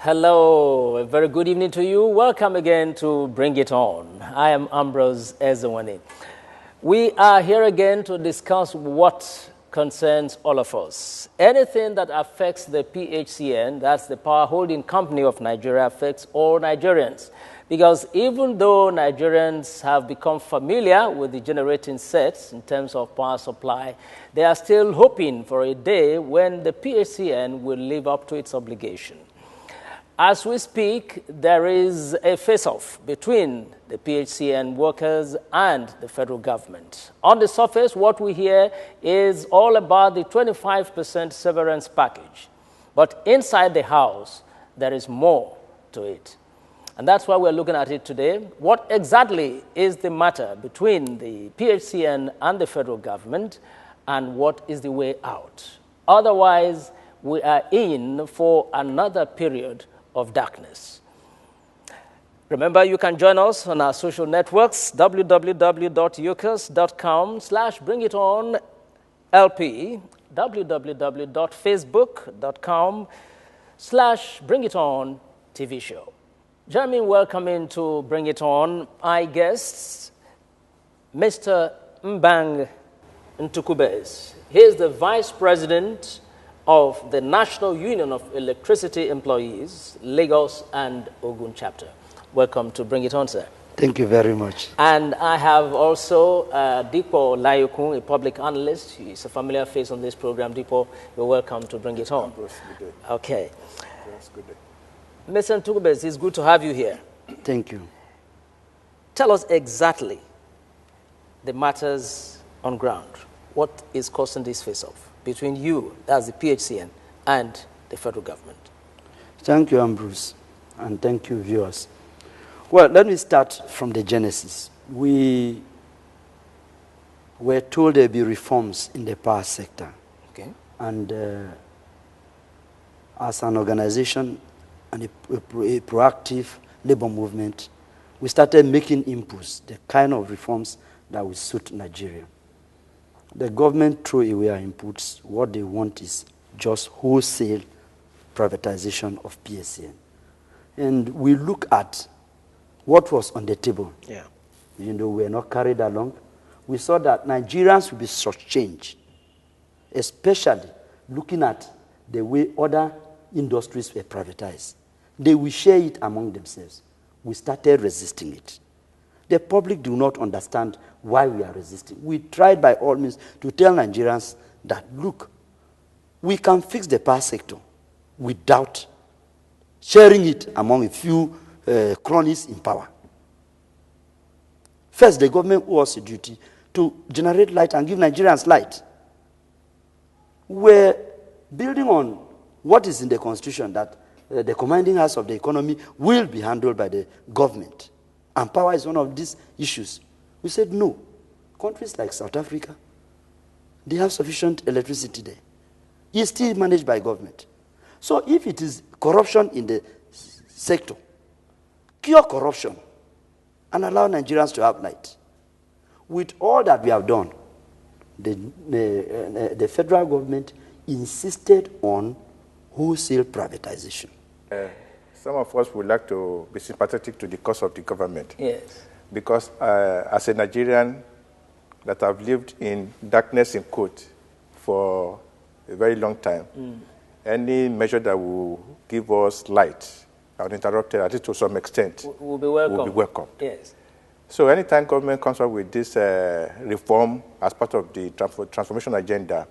Hello, a very good evening to you. Welcome again to Bring It On. I am Ambrose Ezewani. We are here again to discuss what concerns all of us. Anything that affects the PHCN, that's the Power Holding Company of Nigeria, affects all Nigerians. Because even though Nigerians have become familiar with the generating sets in terms of power supply, they are still hoping for a day when the PHCN will live up to its obligation. As we speak, there is a face-off between the PHCN workers and the federal government. On the surface, what we hear is all about the 25% severance package. But inside the house, there is more to it. And that's why we're looking at it today. What exactly is the matter between the PHCN and the federal government, and what is the way out? Otherwise, we are in for another period of darkness. Remember, you can join us on our social networks, www.ukers.com/bringitonlp, www.facebook.com/bringiton TV show. Join me in welcoming to Bring It On my guests, Mr. Mbang Ntukubez. He is the Vice President of the National Union of Electricity Employees, Lagos and Ogun chapter. Welcome to Bring It On, sir. Thank you very much. And I have also Dipo Layokun, a public analyst. He's a familiar face on this program. Dipo, you're welcome to Bring It On. Good day. Okay. Yes, good day. Mr. Ntukubez, it's good to have you here. Thank you. Tell us exactly the matters on ground. What is causing this face-off between you, that's the PHCN, and the federal government? Thank you, Ambrose, and thank you, viewers. Well, let me start from the genesis. We were told there would be reforms in the power sector. Okay. And as an organization and a proactive labor movement, we started making inputs, the kind of reforms that will suit Nigeria. The government threw away our inputs. What they want is just wholesale privatization of PSN. And we look at what was on the table. Yeah. We were not carried along. We saw that Nigerians would be shortchanged, especially looking at the way other industries were privatized. They will share it among themselves. We started resisting it. The public do not understand why we are resisting. We tried by all means to tell Nigerians that, look, we can fix the power sector without sharing it among a few cronies in power. First, the government owes a duty to generate light and give Nigerians light. We're building on what is in the Constitution, that the commanding house of the economy will be handled by the government. And power is one of these issues. We said no. Countries like South Africa, they have sufficient electricity there. It's still managed by government. So if it is corruption in the sector, cure corruption and allow Nigerians to have light. With all that we have done, the federal government insisted on wholesale privatization. Some of us would like to be sympathetic to the cause of the government. Yes. Because as a Nigerian that have lived in darkness in quote for a very long time, any measure that will give us light, uninterrupted, at least to some extent, Will be welcome. will be welcome. Yes. So anytime government comes up with this reform as part of the transformation agenda,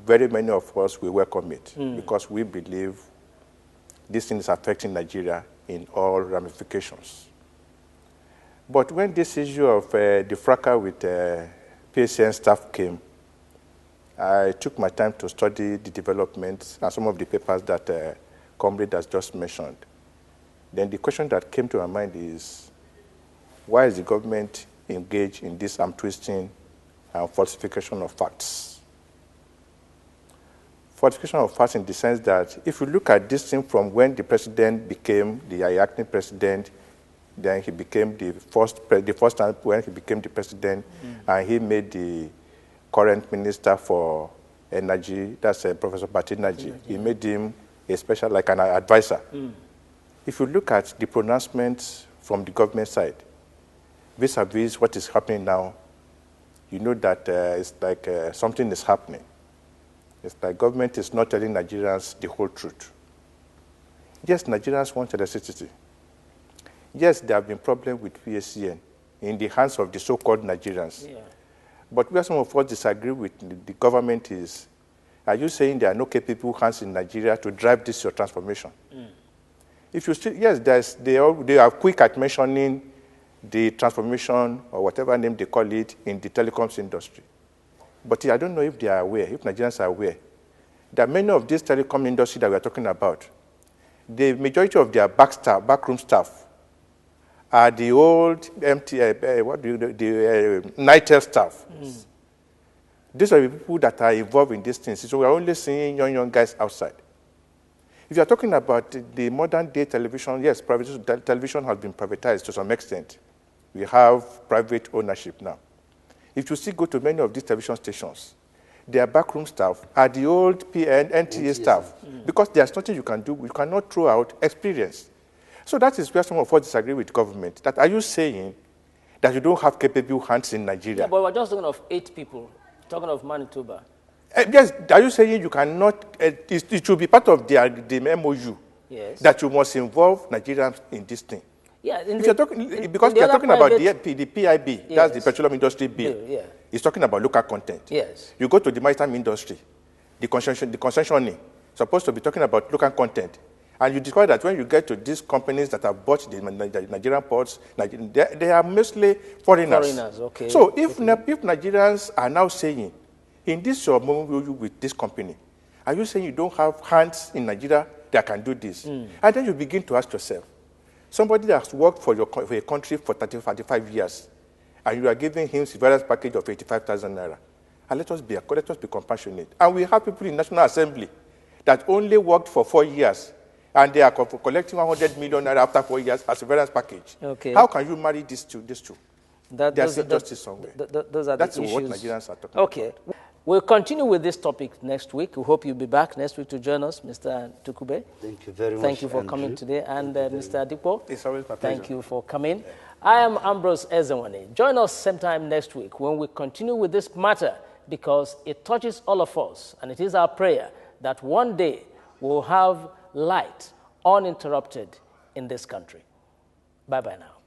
very many of us will welcome it because we believe this thing is affecting Nigeria in all ramifications. But when this issue of the fracas with PHCN staff came, I took my time to study the developments and some of the papers that Comrade has just mentioned. Then the question that came to my mind is, why is the government engaged in this arm twisting and falsification of facts? Falsification of facts in the sense that if you look at this thing from when the president became the acting president, then he became the first time when he became the president, and he made the current minister for energy, that's Professor Patinaji. He made him a special, like an advisor. If you look at the pronouncements from the government side, vis-a-vis what is happening now, you know that it's like something is happening. It's like government is not telling Nigerians the whole truth. Yes, Nigerians want electricity. Yes, there have been problems with PSCN in the hands of the so-called Nigerians. Yeah. But where some of us disagree with the government is, are you saying there are no capable hands in Nigeria to drive this your transformation? If you still, yes, they are quick at mentioning the transformation or whatever name they call it in the telecoms industry. But I don't know if they are aware, if Nigerians are aware, that many of this telecom industry that we are talking about, the majority of their backroom staff are the old NITEL staff. These are the people that are involved in these things. So we are only seeing young guys outside. If you are talking about the modern day television, yes, television has been privatized to some extent. We have private ownership now. If you still go to many of these television stations, their backroom staff are the old NTA staff, because there's nothing you can do. You cannot throw out experience. So that is where some of us disagree with government. That are you saying that you don't have capable hands in Nigeria? Yeah, but we're just talking of 8 people, talking of Manitoba. Yes, are you saying you cannot, it should be part of the MOU, yes, that you must involve Nigerians in this thing? Yeah, if you're talking, because you're talking about the PIB, yes, that's the Petroleum Industry Bill. Yeah. It's talking about local content. Yes. You go to the maritime industry, the concessioning, supposed to be talking about local content. And you discover that when you get to these companies that have bought the Nigerian ports, they are mostly foreigners. Okay. So if Nigerians are now saying, in this MOU with this company, are you saying you don't have hands in Nigeria that can do this? And then you begin to ask yourself, somebody that has worked for your country for 35 years, and you are giving him a various package of 85,000 naira. And let us be compassionate. And we have people in National Assembly that only worked for 4 years, and they are collecting 100 million naira after 4 years as a various package. Okay. How can you marry these two? There's injustice somewhere. That's what Nigerians are talking about. Okay. We'll continue with this topic next week. We hope you'll be back next week to join us, Mr. Tukube. Thank you very much. Thank you for coming today. And Mr. Adipo, it's always my pleasure. Thank you for coming. I am Ambrose Ezewane. Join us sometime next week when we continue with this matter, because it touches all of us, and it is our prayer that one day we'll have light uninterrupted in this country. Bye-bye now.